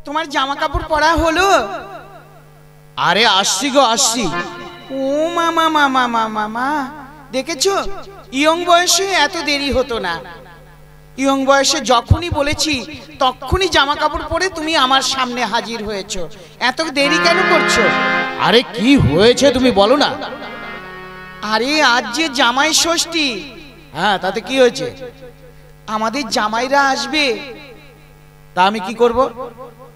তোমার জামা কাপড় পরা হলো? আরে আসছি গো আসছি। ও মামা মামা মামা মা, দেখেছো ইয়ং বয়সে এত দেরি হতো না। ইয়ং বয়সে যখনই বলেছি তখনই জামা কাপড় পরে তুমি আমার সামনে হাজির হয়েছো। এত দেরি কেন করছো? আরে কি হয়েছে তুমি বলো না। আরে আজ যে জামাই ষষ্ঠী। হ্যাঁ, তাতে কি হয়েছে? আমাদের জামাইরা আসবে। তা আমি কি করব?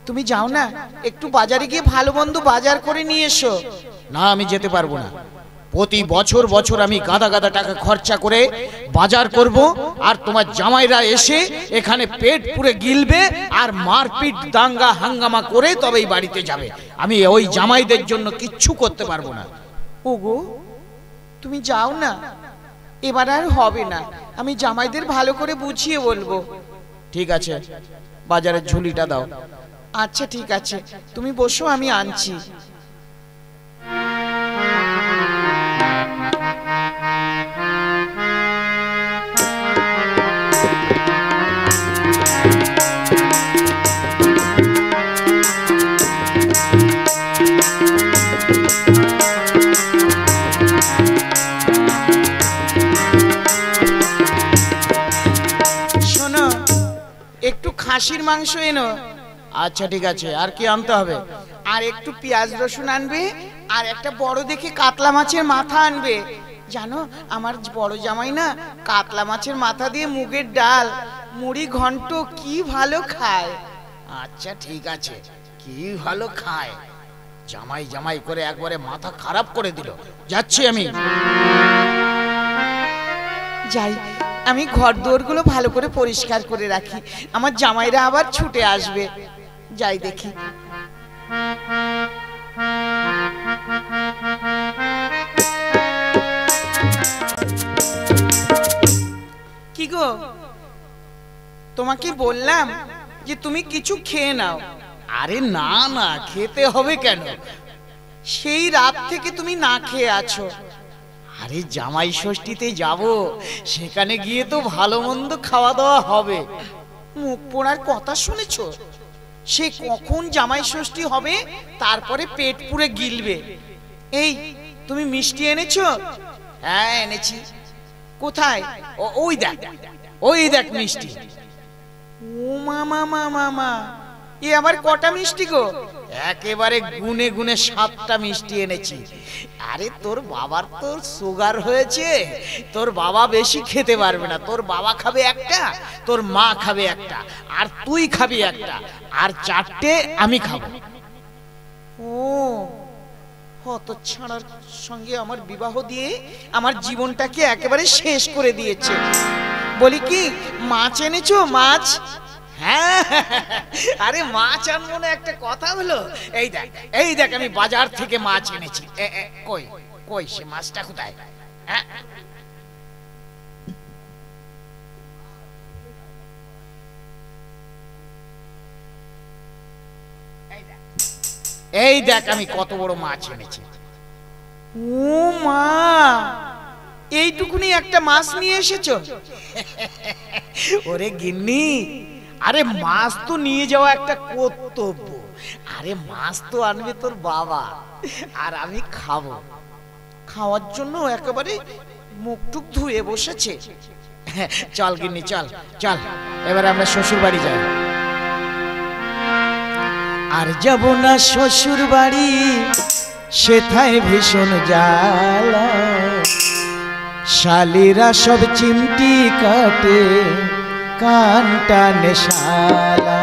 তুমি যাও না, একটু বাজারে গিয়ে ভালো মন্দ বাজার করে নিয়ে এসো। না, আমি যেতে পারবো না। প্রতি বছর বছর আমি গাদা গাদা টাকা খরচা করে বাজার করব, আর তোমার জামাইরা এসে এখানে পেট পুরে গিলবে আর মারপিট দাঙ্গা হাঙ্গামা করে তবেই বাড়িতে যাবে। আমি ওই জামাইদের জন্য কিচ্ছু করতে পারবো না। ওগো, তুমি যাও না, এবার আর হবে না। আমি জামাইদের ভালো করে বুঝিয়ে বলবো। ঠিক আছে, বাজারের ঝুলিটা দাও। আচ্ছা ঠিক আছে, তুমি বসো, আমি আনছি। শোনো, একটু খাসির মাংস এনো। আচ্ছা ঠিক আছে, আর কি আনতে হবে? আর একটু পেঁয়াজ রসুন আনবে, আর একটা বড় দেখে কাতলা মাছের মাথা আনবে। জানো, আমার বড় জামাই না কাতলা মাছের মাথা দিয়ে মুগের ডাল, মুড়ি ঘন্ট কি ভালো খায়। আচ্ছা ঠিক আছে, কি ভালো খায়। জামাই জামাই করে একবারে মাথা খারাপ করে দিল। যাচ্ছি আমি। যাই, আমি ঘর দোরগুলো ভালো করে পরিষ্কার করে রাখি, আমার জামাইরা আবার ছুটে আসবে। যাই দেখি। কি গো, তোমাকে বললাম যে তুমি কিছু খেয়ে নাও। আরে না না, খেতে হবে কেন? সেই রাত থেকে তুমি না খেয়ে আছো। আরে জামাই ষষ্ঠীতে যাব, সেখানে গিয়ে তো ভালো মন্দ খাওয়া দাওয়া হবে। মুখ পোড়ার কথা শুনেছো? সে কখন জামাই ষষ্ঠী হবে, তারপরে পেট পুরে গিলবে। এই, তুমি মিষ্টি এনেছো? হ্যাঁ এনেছি। কোথায়? ওই দেখ, ওই দেখ মিষ্টি। ও মামা মামা মা, এ আবার কটা মিষ্টি গো? একেবারে গুনে গুনে 7টা মিষ্টি এনেছি। আরে তোর বাবার তো সুগার হয়েছে, তোর বাবা বেশি খেতে পারবে না। তোর বাবা খাবে একটা, তোর মা খাবে একটা, আর তুই খাবি একটা, আর 4টে আমি খাবো। ও, হতচ্ছাড়ার সঙ্গে আমার বিবাহ দিয়ে আমার জীবনটাকে একেবারে শেষ করে দিয়েছে। বলি কি, মাছ এনেছো? মাছ? হ্যাঁ, আরে মাছ আনবো না একটা কথা হলো? এই দেখ, এই দেখ, আমি বাজার থেকে মাছ এনেছি। কই কই সে মাছটা কোথায়? হ্যাঁ, এই দেখ আমি কত বড় মাছ এনেছি। ও মা, এইটুকুনি একটা মাছ নিয়ে এসেছো? ওরে গিন্নি, আরে মাছ তো নিয়ে যাওয়া একটা কর্তব্য। আরে মাছ তো আনবে তোর বাবা, আর আমি খাবো। খাওয়ার জন্য একেবারে মুখটুক ধুয়ে বসেছে। চল গিন্নি, চল চল, এবার আমরা শ্বশুর বাড়ি যাই। আর যাব না শ্বশুর বাড়ি, সেথায় ভীষণ জ্বালা। শালীরা সব চিমটি কাটে, কান টানে শালা।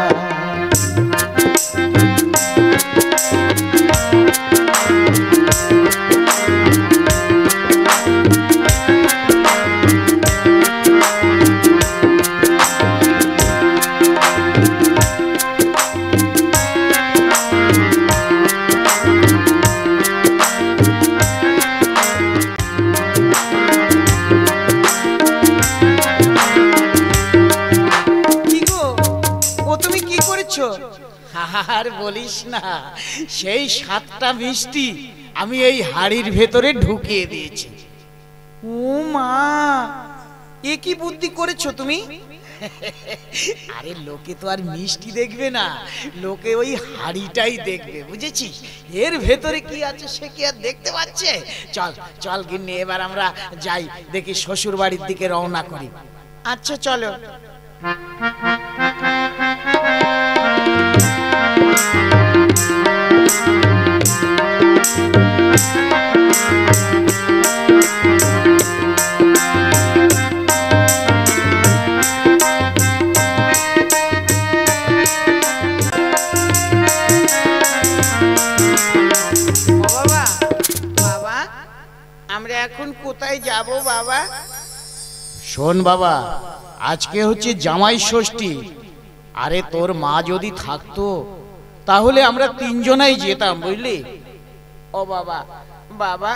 আর বলিস না, সেই 7টা মিষ্টি আমি এই হাড়ির ভেতরে ঢুকিয়ে দিয়েছি। ও মা, এ কি বুদ্ধি করেছো তুমি? আরে লোকে তো আর মিষ্টি দেখবে না, লোকে ওই হাড়িটাই দেখবে, বুঝেছিস? এর ভেতরে কি আছে সে কি আর দেখতে পাচ্ছে? চল চল গিন্নি, এবার আমরা যাই, দেখি শ্বশুর বাড়ির দিকে রওনা করি। আচ্ছা চলো। বাবা, বাবা, আমরা এখন কোথায় যাব বাবা? শোন বাবা, আজকে হচ্ছে জামাই ষষ্ঠী। আরে তোর মা যদি থাকতো তাহলে আমরা তিনজনাই যেতাম, বুঝলি? ও বাবা, বাবা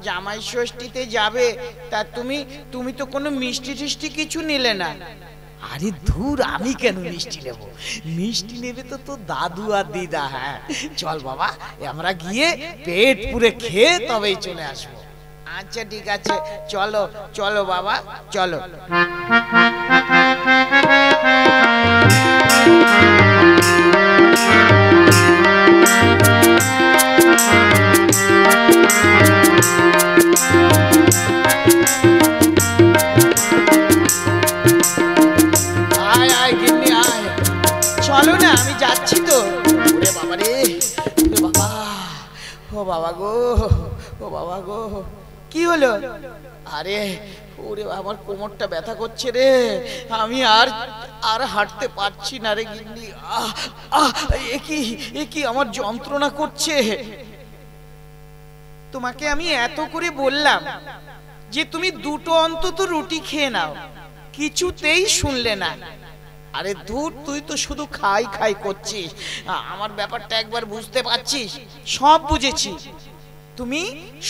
জামাই ষষ্ঠীতে যাবে, তা তুমি তুমি তো কোনো মিষ্টি টিষ্টি কিছু নিলে না। আরে ধুর, আমি কেন মিষ্টি নেব? মিষ্টি নেবে তো তোর দাদু আর দিদা। হ্যাঁ চল বাবা, আমরা গিয়ে পেট পুরে খেয়ে তবেই চলে আসবো। আচ্ছা ঠিক আছে, চলো চলো বাবা, চলো। আয় আয় গিন্নি আয়। চলো না, আমি যাচ্ছি তো। ওরে বাবা রে, ওরে বাবা, ও বাবা গো, ও বাবা গো। কি হলো? আরে ওরে, আমার কোমরটা ব্যথা করছে রে, আমি আর আর হাঁটতে পারছি না রে গিন্নি। আহ আহ, এ কি আমার যন্ত্রণা করছে। তোমাকে আমি এত করে বললাম যে তুমি দুটো অন্তত রুটি খেয়ে নাও, কিছুতেই শুনলে না। আরে ধুর, তুই তো শুধু খাই খাই করছিস, আমার ব্যাপারটা একবার বুঝতে পারছিস? সব বুঝেছি, তুমি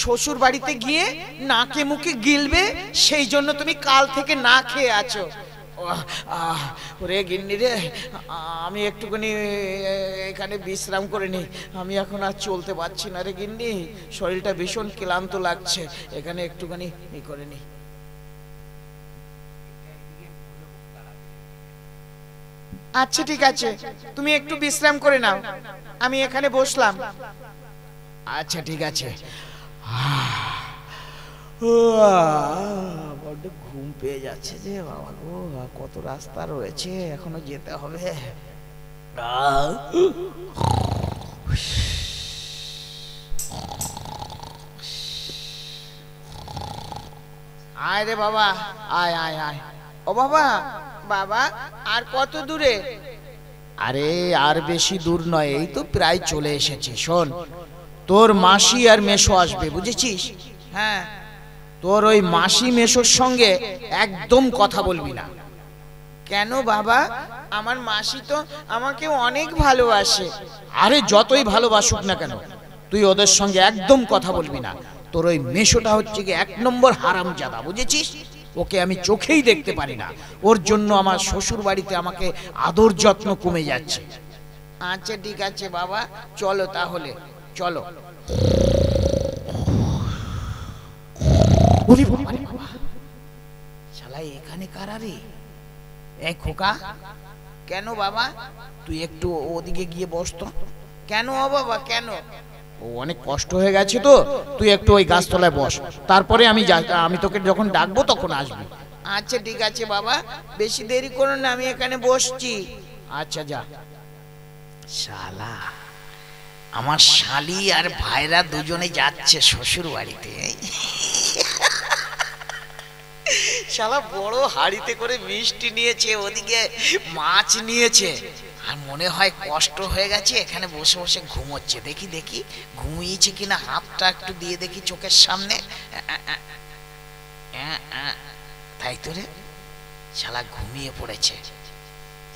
শ্বশুর বাড়িতে গিয়ে নাকে মুখে গিলবে, সেই জন্য তুমি কাল থেকে না খেয়ে আছো। ওরে গিন্নি রে, আমি একটুখানি এখানে বিশ্রাম করে নি, আমি এখন আর চলতে পারছি না রে গিন্নি, শরীরটা ভীষণ ক্লান্ত লাগছে, এখানে একটুখানি করে নি। আচ্ছা ঠিক আছে, তুমি একটু বিশ্রাম করে নাও, আমি এখানে বসলাম। আচ্ছা ঠিক আছে। বড্ড ঘুম পেয়ে যাচ্ছে যে বাবা গো, কত রাস্তা রয়েছে, এখনো যেতে হবে। আয় রে বাবা, আয় আয় আয়। ও বাবা, বাবা আর কত দূরে? আরে আর বেশি দূর নয়, এই তো প্রায় চলে এসেছি। শোন, তোর মাসি আর মেশো আসবে, বুঝেছিস? হ্যাঁ। তোর ওই মাসি মেশোর সঙ্গে একদম কথা বলবি না। কেন বাবা? আমার মাসি তো আমাকে অনেক ভালোবাসে। আরে যতই ভালোবাসুক না কেন, তুই ওদের সঙ্গে একদম কথা বলবি না। তোর ওই মেশোটা হচ্ছে কি এক নম্বর হারামজাদা, বুঝেছিস? ওকে আমি চোখেই দেখতে পারি না, ওর জন্য আমার শ্বশুর বাড়িতে আমাকে আদর যত্ন কমে যাচ্ছে। আচ্ছা ঠিক আছে বাবা, চলো তাহলে, চলো। শালা এখানে কারা রে? এই খোকা, কেন বাবা? তুই একটু ওদিকে গিয়ে বস তো। কেন ও বাবা, কেন? ও অনেক কষ্ট হয়ে গেছে তো, তুই একটু ওই গাছতলায় বস, তারপরে আমি তোকে যখন ডাকবো তখন আসবি। আচ্ছা ঠিক আছে বাবা, বেশি দেরি করো না, আমি এখানে বসছি। আচ্ছা যা। শালা, আমার শালি আর ভাইরা দুজনে যাচ্ছে শ্বশুর বাড়িতে। শালা বড় হাড়িতে করে মিষ্টি নিয়েছে, ওদিকে মাছ নিয়েছে, আর মনে হয় কষ্ট হয়ে গেছে, এখানে বসে বসে ঘুমোচ্ছে। দেখি দেখি ঘুমিয়েছে কিনা, হাতটা একটু দিয়ে দেখি চোখের সামনে। তাই তো রে, শালা ঘুমিয়ে পড়েছে।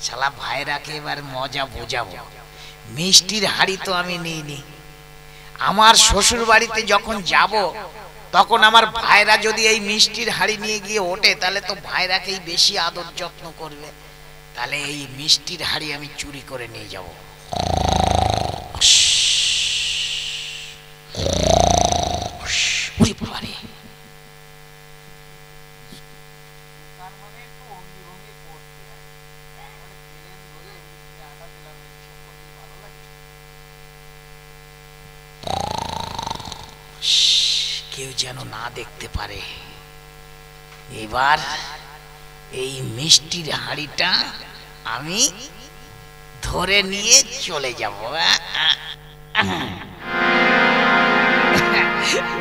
শালা ভাইরাকে এবার মজা বোঝাবো। মিষ্টির হাড়ি তো আমি নিইনি, আমার শ্বশুর বাড়িতে যখন যাব তখন আমার ভাইরা যদি এই মিষ্টির হাড়ি নিয়ে গিয়ে ওঠে, তাহলে তো ভাইরাকেই বেশি আদর যত্ন করবে। তাহলে এই মিষ্টির হাড়ি আমি চুরি করে নিয়ে যাব। কেউ যেন না দেখতে পারে। এবার এই মিষ্টির হাঁড়িটা আমি ধরে নিয়ে চলে যাব।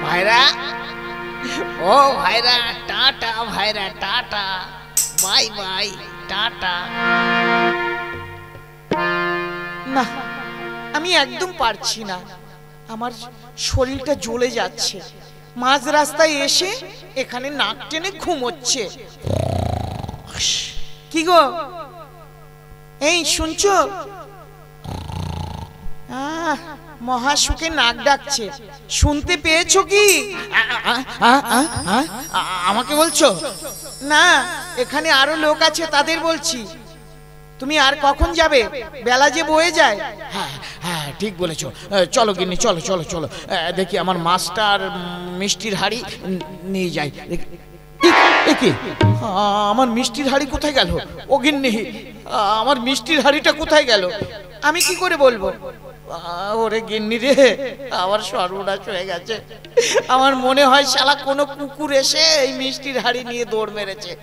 ভাইরা, ও ভাইরা, টাটা ভাইরা, টাটা, বাই বাই, টাটা। না, আমি একদম পারছি না, আমার শরীরটা জ্বলে যাচ্ছে। মাঝ রাস্তায় এসে এখানে নাক টেনে ঘুমোচ্ছে। কি গো, এই শুনছো? মহা সুখে নাক ডাকছে, শুনতে পেয়েছো কি? আমাকে বলছো? না, এখানে আরো লোক আছে, তাদের বলছি। তুমি আর কখন যাবে? বেলা যে বয়ে যায়। হ্যাঁ হ্যাঁ, ঠিক বলেছো। চলো গিন্নি, চলো চলো চলো, দেখি আমার মাছটা আর মিষ্টির হাড়ি নিয়ে যাই। আমার মিষ্টির হাড়ি কোথায় গেল? ও গিন্নি, আমার মিষ্টির হাড়িটা কোথায় গেল? আমি কি করে বলবো? ওরে গিন্নি রে, আমার সর্বনাশ হয়ে গেছে। আমার মনে হয় শালা কোনো কুকুর এসে এই মিষ্টির হাড়ি নিয়ে দৌড় মেরেছে।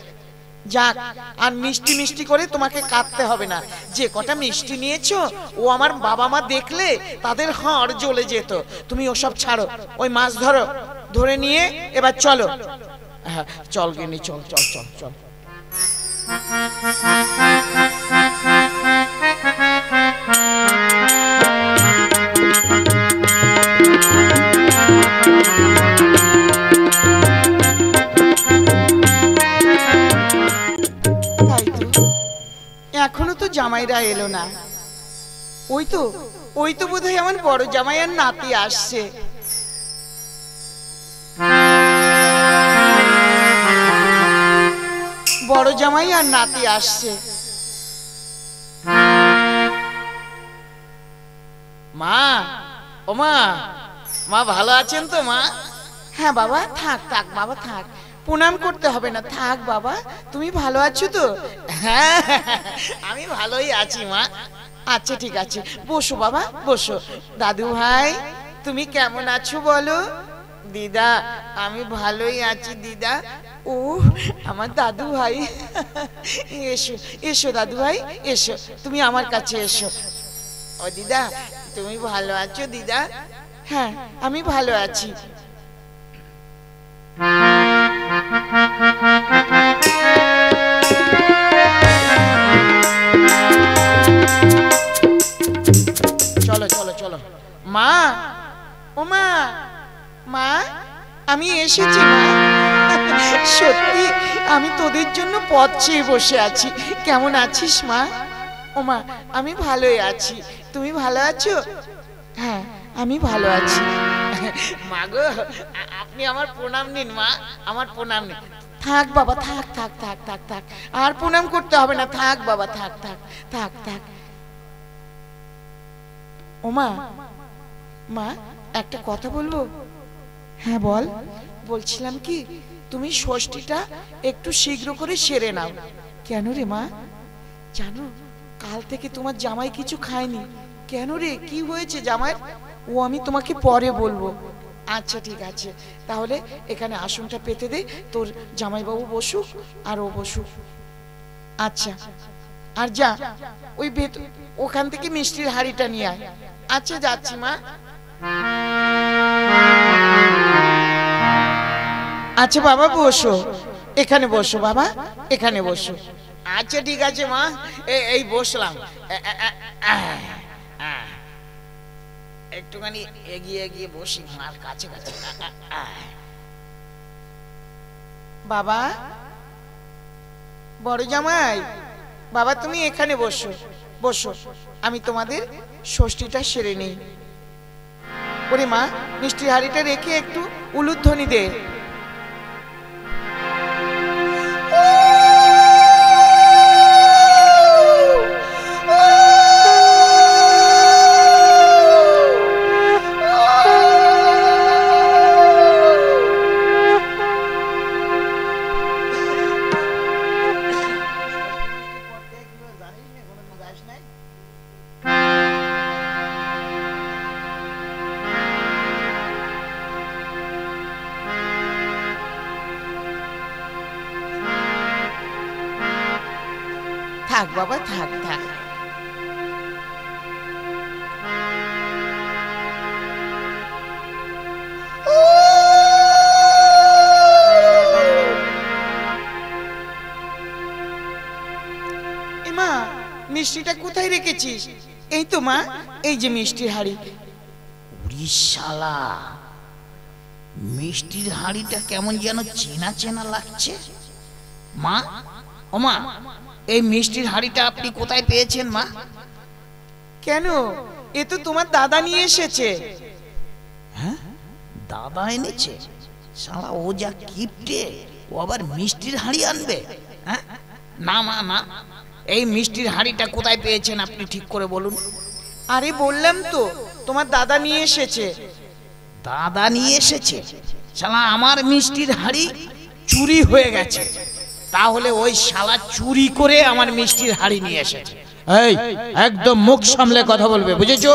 যাক, আর মিষ্টি মিষ্টি করে তোমাকে কাঁদতে হবে না। যে কটা মিষ্টি নিয়েছো, ও আমার বাবা মা দেখলে তাদের হাড় জ্বলে যেত। তুমি ওসব ছাড়ো, ওই মাছ ধরো, ধরে নিয়ে এবার চলো। হ্যাঁ চল গিন্নি, চল চল চল চল। এখনো তো জামাইরা এলো না। ওই তো বোধহয় আমার বড় জামাই আর নাতি আসছে। বড় জামাই আর নাতি আসছে। মা, ও মা, মা ভালো আছেন তো মা? হ্যাঁ বাবা, থাক থাক বাবা, থাক, প্রণাম করতে হবে না, থাক বাবা। তুমি ভালো আছো তো? হ্যাঁ, আমি ভালোই আছি মা। আচ্ছা ঠিক আছে, বসো বাবা, বসো। দাদু ভাই, তুমি কেমন আছো বলো? দিদা, আমি ভালোই আছি দিদা। ও আমার দাদু ভাই, এসো এসো দাদু ভাই, এসো, তুমি আমার কাছে এসো। ও দিদা, তুমি ভালো আছো দিদা? হ্যাঁ, আমি ভালো আছি। চলো চলো চলো। মা, ও মা, মা, আমি এসেছি মা। সত্যি আমি তোদের জন্য পথ চেয়ে বসে আছি। কেমন আছিস মা? ও মা, আমি ভালোই আছি, তুমি ভালো আছো? হ্যাঁ, আমি ভালো আছি। মা গো, আপনি আমার প্রণাম নিন মা, আমার প্রণাম নিন। থাক বাবা, থাক থাক থাক থাক থাক, আর প্রণাম করতে হবে না, থাক বাবা, থাক থাক থাক থাক। ও মা, মা একটা কথা বলবো? হ্যাঁ বল। বলছিলাম কি, তুমি ষষ্ঠীটা একটু শীঘ্র করে সেরে নাও। কেন রে মা? জানো, কাল থেকে তোমার জামাই কিছু খায়নি। কেন রে, কি হয়েছে জামাই? ও আমি তোমাকে পরে বলবো। আচ্ছা ঠিক আছে, তাহলে এখানে আসনটা পেতে দে, তোর জামাইবাবু বসুক আর ও বসুক। আচ্ছা, আর যা ওই ওখান থেকে মিষ্টির হাড়িটা নিয়ে আয়। আচ্ছা যাচ্ছি মা। আচ্ছা বাবা, বসো, এখানে বসো বাবা, এখানে বসো। আচ্ছা ঠিক আছে মা, এই বসলাম। একটুখানি এগিয়ে এগিয়ে বসি মার কাছে কাছে। বাবা, বড় জামাই, বাবা তুমি এখানে বসো, বসো, আমি তোমাদের ষষ্ঠীটা সেরে নেই। ওরে মা, মিষ্টির হাড়িটা রেখে একটু উলুধ্বনি দে। থাক বাবা, থাক থাক। মা, মিষ্টিটা কোথায় রেখেছিস? এই তো মা, এই যে মিষ্টির হাড়ি। শালা, মিষ্টির হাঁড়িটা কেমন যেন চেনা চেনা লাগছে। মা, ও মা, এই মিষ্টির হাঁড়িটা আপনি কোথায় পেয়েছেন মা? কেন, এ তো তোমার দাদা নিয়ে এসেছে। হ্যাঁ, দাদা এনেছে? শালা ও যা কিপটে, ও আবার মিষ্টির হাঁড়ি আনবে? হ্যাঁ, না মা না, এই মিষ্টির হাঁড়িটা কোথায় পেয়েছেন আপনি ঠিক করে বলুন। আরে বললাম তো, তোমার দাদা নিয়ে এসেছে। দাদা নিয়ে এসেছে? শালা আমার মিষ্টির হাঁড়ি চুরি হয়ে গেছে। তাহলে ওই শালা চুরি করে আমার মিষ্টির হাঁড়ি নিয়ে এসেছে। এই, একদম মুখ সামলে কথা বলবে, বুঝেছো?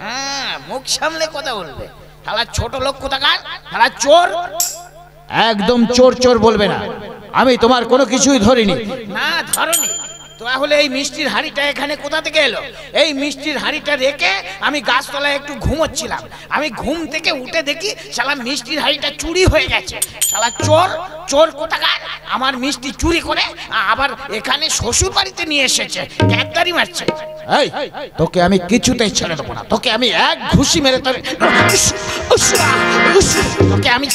হ্যাঁ, মুখ সামলে কথা বলবে। শালা ছোট লোক কোথাকার, শালা চোর। একদম চোর চোর বলবে না, আমি তোমার কোনো কিছুই ধরিনি। না ধরনি, তাহলে এই মিষ্টির হাঁড়িটা এখানে কোথা থেকে এলো? এই মিষ্টির হাঁড়িটা রেখে আমি গাছতলায় একটু ঘুমোচ্ছিলাম, আমি ঘুম থেকে উঠে দেখি শালা মিষ্টির হাঁড়িটা চুরি হয়ে গেছে। শালা চোর, চোর কোথাকার, আমার মিষ্টি চুরি করে আবার এখানে শ্বশুর বাড়িতে নিয়ে এসেছে, গ্যাদারি মারছে। এই, তোকে আমি কিছুতেই ছেড়ে দেবো না, তোকে আমি এক ঘুষি মেরে তোকে আমি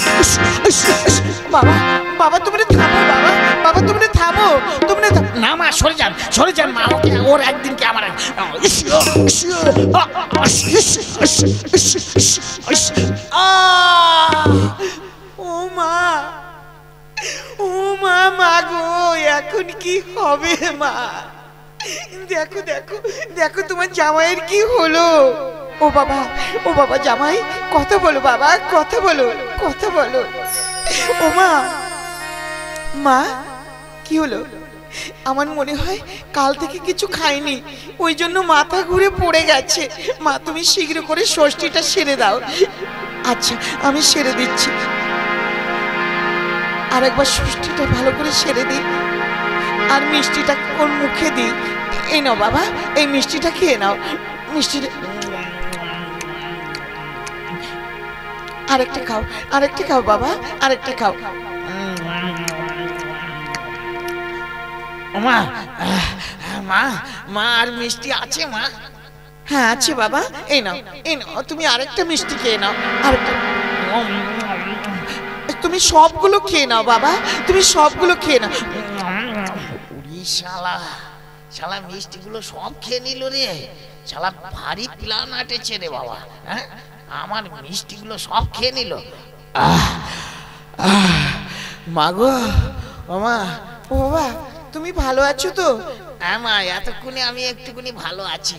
বাবা, বাবা তুমি থামো, বাবা, বাবা তুমি থামো, তুমি না মা, সরে যান, সরে যান মা, ওকে ওর একদিন কি আমার ও মা, ও মা, মা গো, এখন কি হবে মা? দেখো দেখো দেখো তোমার জামাইয়ের কি হলো। ও বাবা, ও বাবা জামাই, কথা বলো বাবা, কথা বলো, কথা বলো। ও মা, মা কি হলো? আমার মনে হয় কাল থেকে কিছু খাইনি, ওই জন্য মাথা ঘুরে পড়ে গেছে। মা তুমি শীঘ্র করে ষষ্ঠীটা সেরে দাও। আচ্ছা, আমি সেরে দিচ্ছি, আর একবার ষষ্ঠীটা ভালো করে সেরে দিই, আর মিষ্টিটা ওর মুখে দিই। এই নাও বাবা, এই মিষ্টিটা খেয়ে নাও, মিষ্টিটা আরেকটা খাও, আরেকটা খাও বাবা, আরেকটা খাও। মা, মা, মা আর মিষ্টি আছে মা? হ্যাঁ আছে বাবা, এই নাও, এই নাও, তুমি আরেকটা মিষ্টি খেয়ে নাও, আরেকটা। তুমি সবগুলো খেয়ে নাও বাবা, তুমি সবগুলো খেয়ে নাও। শালা, শালা মিষ্টিগুলো সব খেয়ে নিল রে। শালা ভারী প্ল্যান আটেছে রে বাবা। হ্যাঁ, আমার মিষ্টিগুলো সব খেয়ে নিল। মা গো, মামা, ও বাবা তুমি ভালো আছো তো? হ্যাঁ মা, এতক্ষণে আমি একটুখানি ভালো আছি।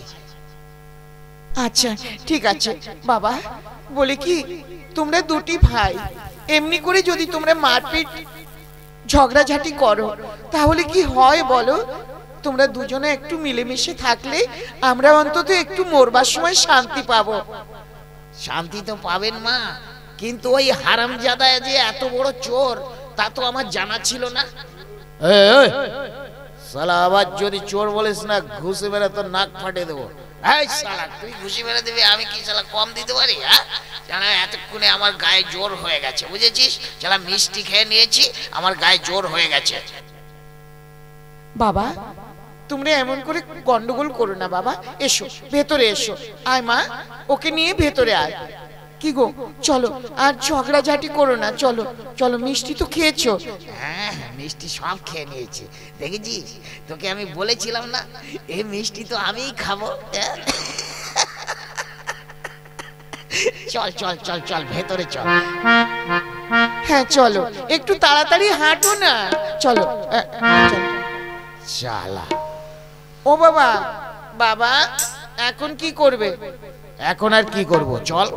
আচ্ছা ঠিক আছে বাবা, বলে কি তোমরা দুটি ভাই এমনি করে যদি তোমরা মারপিট ঝগড়াঝাটি করো তাহলে কি হয় বলো? তোমরা দুজনে একটু মিলেমিশে থাকলে আমরা অন্তত একটু মরবার সময় শান্তি পাবো। শান্তি তো পাবেন মা, কিন্তু ওই হারামজাদা যে এত বড় চোর তা তো আমার জানা ছিল না। শালা আবার যদি চোর বলিস না, ঘুষি মেরে তোর নাক ফাটিয়ে দেবো। এই শালা, তুই ঘুষি মেরে দিবি, আমি কি শালা কম দিতে পারি? হ্যাঁ, জানা এতক্ষণে আমার গায়ে জোর হয়ে গেছে, বুঝেছিস? শালা মিষ্টি খেয়ে নিয়েছি, আমার গায়ে জোর হয়ে গেছে। বাবা তোমরা এমন করে গন্ডগোল করো না বাবা, এসো ভেতরে এসো। আয় মা, ওকে নিয়ে ভেতরে আয়। কি গো, চলো আর ঝগড়াঝাটি করো না, চলো চলো। মিষ্টি তো খেয়েছো? হ্যাঁ, মিষ্টি সব খেয়ে নিয়েছি, দেখেছিস? তোকে আমি বলেছিলাম না এই মিষ্টি তো আমিই খাবো। চল চল চল চল, ভেতরে চল। হ্যাঁ চলো, একটু তাড়াতাড়ি হাঁটো না, চলো চলো। শালা, ও বাবা, বাবা এখন কি করবে? এখন আর কি করব, চল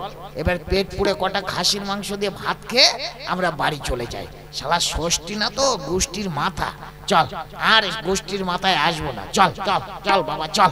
এবার পেট পুড়ে কটা খাসির মাংস দিয়ে ভাত খেয়ে আমরা বাড়ি চলে যাই। শালা ষষ্ঠী না তো গোষ্ঠীর মাথা, চল আর গোষ্ঠীর মাথায় আসবো না। চল চল চল বাবা, চল।